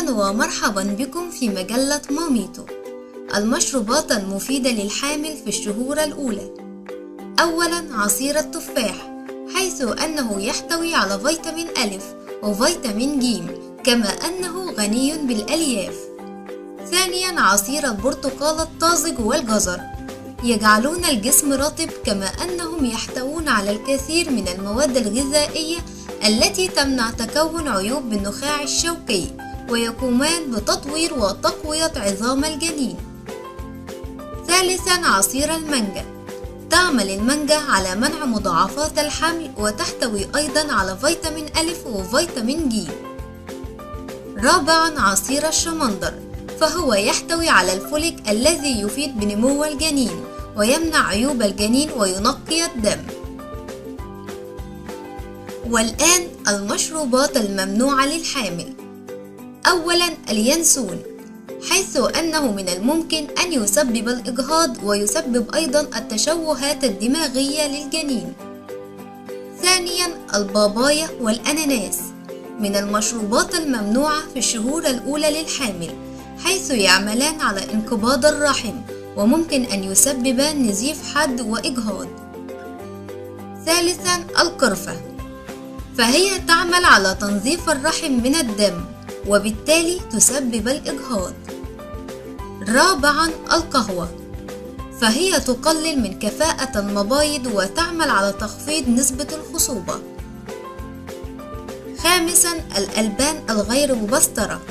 أهلا ومرحبا بكم في مجلة ماميتو، المشروبات المفيدة للحامل في الشهور الأولى. أولا عصير التفاح، حيث أنه يحتوي على فيتامين أ وفيتامين ج، كما أنه غني بالألياف. ثانيا عصير البرتقال الطازج والجزر، يجعلون الجسم رطب، كما أنهم يحتوون على الكثير من المواد الغذائية التي تمنع تكون عيوب بالنخاع الشوكي، ويقومان بتطوير وتقوية عظام الجنين. ثالثا عصير المانجا، تعمل المانجا على منع مضاعفات الحمل، وتحتوي أيضا على فيتامين أ وفيتامين ج. رابعا عصير الشمندر، فهو يحتوي على الفوليك الذي يفيد بنمو الجنين ويمنع عيوب الجنين وينقي الدم. والآن المشروبات الممنوعة للحامل. أولا اليانسون، حيث أنه من الممكن أن يسبب الإجهاض ويسبب أيضا التشوهات الدماغية للجنين. ثانيا البابايا والأناناس، من المشروبات الممنوعة في الشهور الأولى للحامل، حيث يعملان على انقباض الرحم وممكن أن يسببا نزيف حاد وإجهاض. ثالثا القرفة، فهي تعمل على تنظيف الرحم من الدم وبالتالي تسبب الإجهاض. رابعا القهوة، فهي تقلل من كفاءة المبايض وتعمل على تخفيض نسبة الخصوبة. خامسا الألبان الغير مبسترة،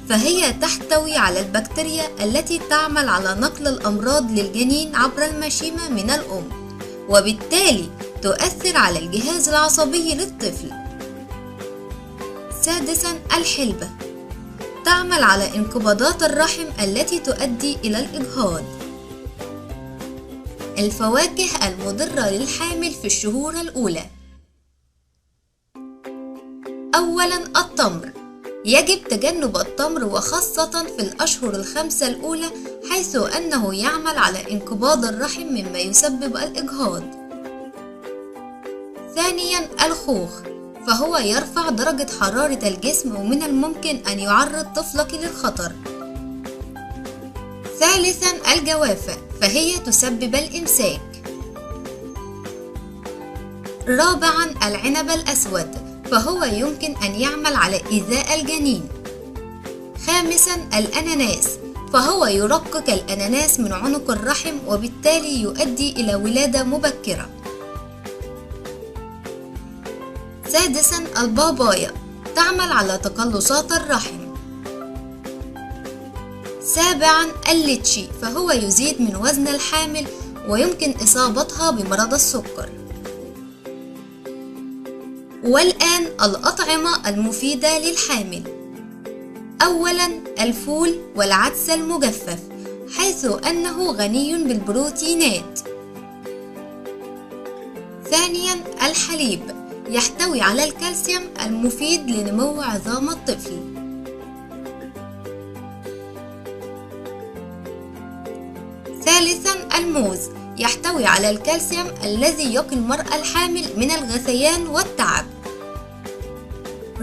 فهي تحتوي على البكتيريا التي تعمل على نقل الأمراض للجنين عبر المشيمة من الأم، وبالتالي تؤثر على الجهاز العصبي للطفل. سادسا الحلبة، تعمل على انقباضات الرحم التي تؤدي إلى الإجهاض. الفواكه المضرة للحامل في الشهور الأولى. أولا التمر، يجب تجنب التمر وخاصة في الأشهر الخمسة الأولى، حيث أنه يعمل على انقباض الرحم مما يسبب الإجهاض. ثانيا الخوخ، فهو يرفع درجة حرارة الجسم ومن الممكن أن يعرض طفلك للخطر. ثالثا الجوافة، فهي تسبب الإمساك. رابعا العنب الأسود، فهو يمكن أن يعمل على إيذاء الجنين. خامسا الأناناس، فهو يرقق الأناناس من عنق الرحم وبالتالي يؤدي إلى ولادة مبكرة. سادسا البابايا، تعمل على تقلصات الرحم. سابعا الليتشي، فهو يزيد من وزن الحامل ويمكن إصابتها بمرض السكر. والآن الأطعمة المفيدة للحامل. أولا الفول والعدس المجفف، حيث أنه غني بالبروتينات. ثانيا الحليب، يحتوي على الكالسيوم المفيد لنمو عظام الطفل. ثالثا الموز، يحتوي على الكالسيوم الذي يقي المرأة الحامل من الغثيان والتعب.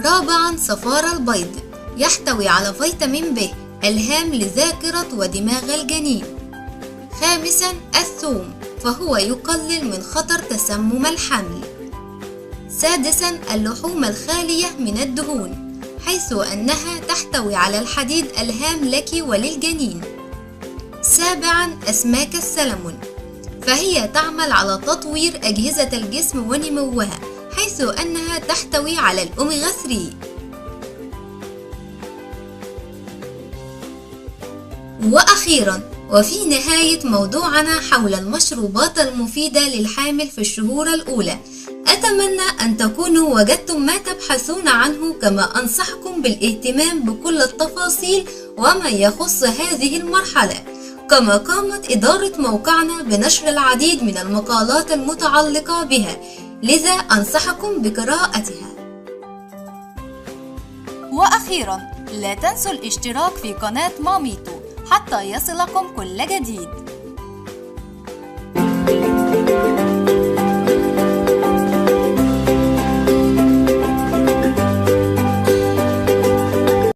رابعا صفار البيض، يحتوي على فيتامين ب الهام لذاكرة ودماغ الجنين. خامسا الثوم، فهو يقلل من خطر تسمم الحمل. سادسا اللحوم الخالية من الدهون، حيث أنها تحتوي على الحديد الهام لك وللجنين. سابعا أسماك السلمون، فهي تعمل على تطوير أجهزة الجسم ونموها، حيث أنها تحتوي على الأوميغا 3. وأخيرا وفي نهاية موضوعنا حول المشروبات المفيدة للحامل في الشهور الأولى، أتمنى أن تكونوا وجدتم ما تبحثون عنه، كما أنصحكم بالاهتمام بكل التفاصيل وما يخص هذه المرحلة. كما قامت إدارة موقعنا بنشر العديد من المقالات المتعلقة بها، لذا أنصحكم بقراءتها. وأخيرا لا تنسوا الاشتراك في قناة ماميتو حتى يصلكم كل جديد.